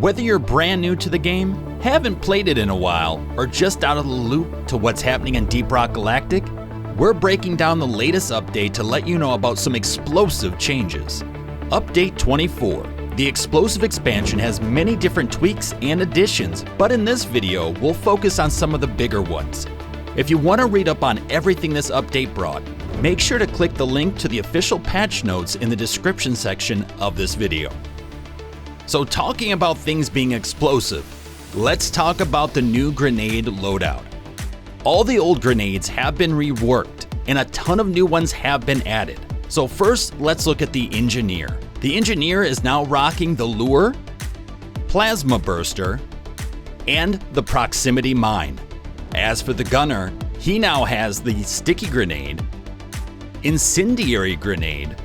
Whether you're brand new to the game, haven't played it in a while, or just out of the loop to what's happening in Deep Rock Galactic, we're breaking down the latest update to let you know about some explosive changes. Update 24. The explosive expansion has many different tweaks and additions, but in this video, we'll focus on some of the bigger ones. If you want to read up on everything this update brought, make sure to click the link to the official patch notes in the description section of this video. So talking about things being explosive, let's talk about the new grenade loadout. All the old grenades have been reworked and a ton of new ones have been added. So first, let's look at the Engineer. The Engineer is now rocking the Lure, Plasma Burster, and the Proximity Mine. As for the Gunner, he now has the Sticky Grenade, Incendiary Grenade,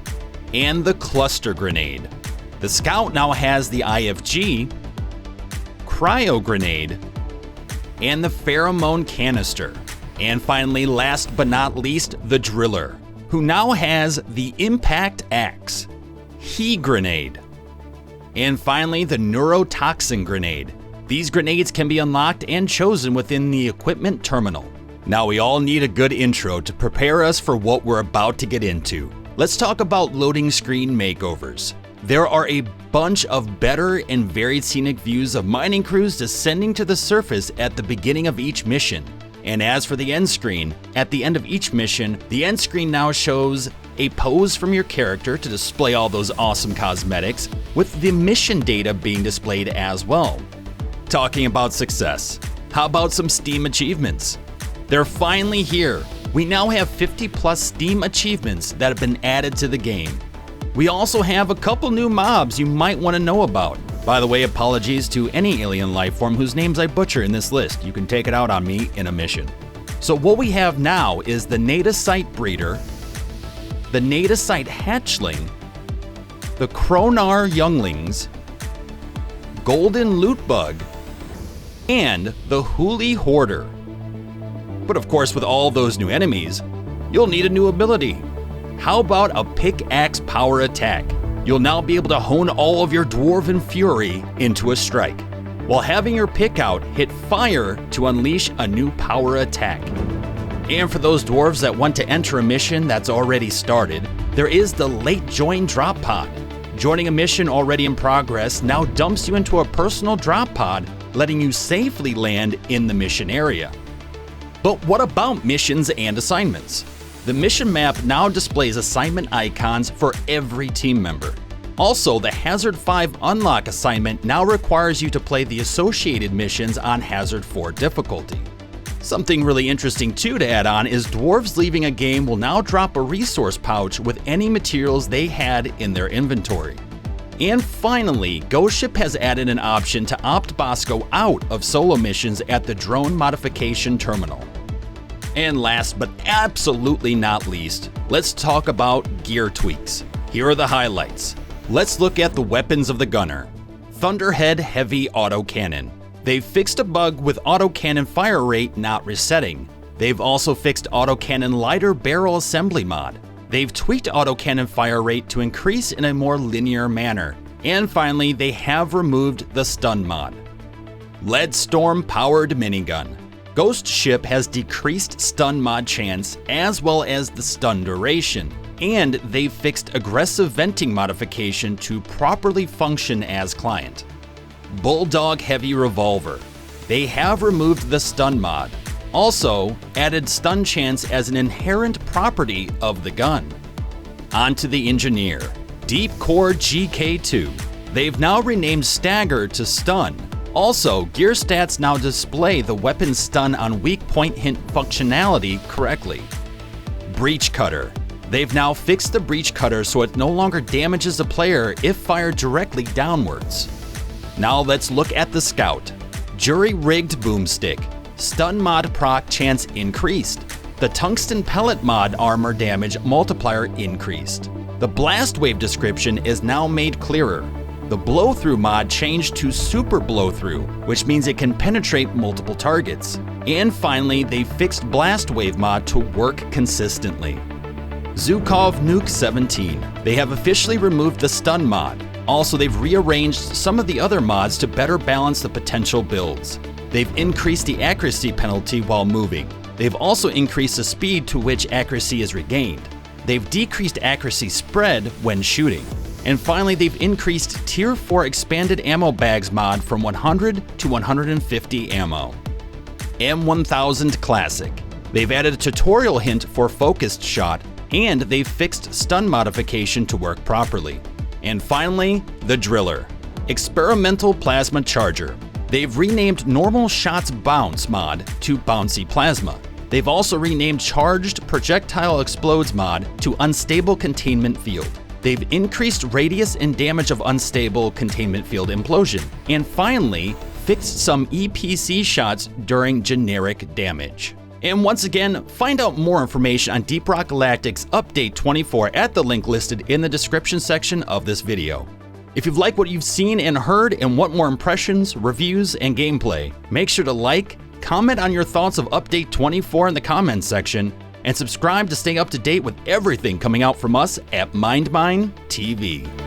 and the Cluster Grenade. The Scout now has the IFG, Cryo Grenade, and the Pheromone Canister. And finally, last but not least, the Driller, who now has the Impact Axe, He Grenade, and finally the Neurotoxin Grenade. These grenades can be unlocked and chosen within the equipment terminal. Now we all need a good intro to prepare us for what we're about to get into. Let's talk about loading screen makeovers. There are a bunch of better and varied scenic views of mining crews descending to the surface at the beginning of each mission. And as for the end screen, at the end of each mission, the end screen now shows a pose from your character to display all those awesome cosmetics, with the mission data being displayed as well. Talking about success, how about some Steam achievements? They're finally here. We now have 50 plus Steam achievements that have been added to the game. We also have a couple new mobs you might want to know about. By the way, apologies to any alien life form whose names I butcher in this list. You can take it out on me in a mission. So what we have now is the Nadasite Breeder, the Nadasite Hatchling, the Kronar Younglings, Golden Loot Bug, and the Huli Hoarder. But of course, with all those new enemies, you'll need a new ability. How about a Pickaxe Power Attack? You'll now be able to hone all of your Dwarven Fury into a strike, while having your pick out hit fire to unleash a new power attack. And for those dwarves that want to enter a mission that's already started, there is the Late Join Drop Pod. Joining a mission already in progress now dumps you into a personal drop pod, letting you safely land in the mission area. But what about missions and assignments? The mission map now displays assignment icons for every team member. Also, the Hazard 5 unlock assignment now requires you to play the associated missions on Hazard 4 difficulty. Something really interesting too to add on is dwarves leaving a game will now drop a resource pouch with any materials they had in their inventory. And finally, Ghost Ship has added an option to opt Bosco out of solo missions at the drone modification terminal. And last but absolutely not least, let's talk about gear tweaks. Here are the highlights. Let's look at the weapons of the Gunner. Thunderhead Heavy Autocannon. They've fixed a bug with autocannon fire rate not resetting. They've also fixed autocannon lighter barrel assembly mod. They've tweaked autocannon fire rate to increase in a more linear manner. And finally, they have removed the stun mod. Lead Storm Powered Minigun. Ghost Ship has decreased stun mod chance as well as the stun duration, and they've fixed aggressive venting modification to properly function as client. Bulldog Heavy Revolver. They have removed the stun mod, also added stun chance as an inherent property of the gun. On to the Engineer. Deepcore GK2. They've now renamed Stagger to Stun. Also, gear stats now display the weapon stun on weak point hint functionality correctly. Breach Cutter. They've now fixed the Breach Cutter so it no longer damages the player if fired directly downwards. Now let's look at the Scout. Jury-rigged Boomstick. Stun mod proc chance increased. The Tungsten Pellet mod armor damage multiplier increased. The Blast Wave description is now made clearer. The Blow-Through mod changed to Super Blow-Through, which means it can penetrate multiple targets. And finally, they fixed Blast Wave mod to work consistently. Zukov Nuke 17. They have officially removed the stun mod. Also, they've rearranged some of the other mods to better balance the potential builds. They've increased the accuracy penalty while moving. They've also increased the speed to which accuracy is regained. They've decreased accuracy spread when shooting. And finally, they've increased Tier 4 expanded ammo bags mod from 100 to 150 ammo. M1000 Classic. They've added a tutorial hint for focused shot, and they've fixed stun modification to work properly. And finally, the Driller. Experimental Plasma Charger. They've renamed Normal Shots Bounce mod to Bouncy Plasma. They've also renamed Charged Projectile Explodes mod to Unstable Containment Field. They've increased radius and damage of unstable containment field implosion. And finally, fixed some EPC shots during generic damage. And once again, find out more information on Deep Rock Galactic's Update 24 at the link listed in the description section of this video. If you've liked what you've seen and heard and want more impressions, reviews, and gameplay, make sure to like, comment on your thoughts of Update 24 in the comments section, and subscribe to stay up to date with everything coming out from us at MindMineTV.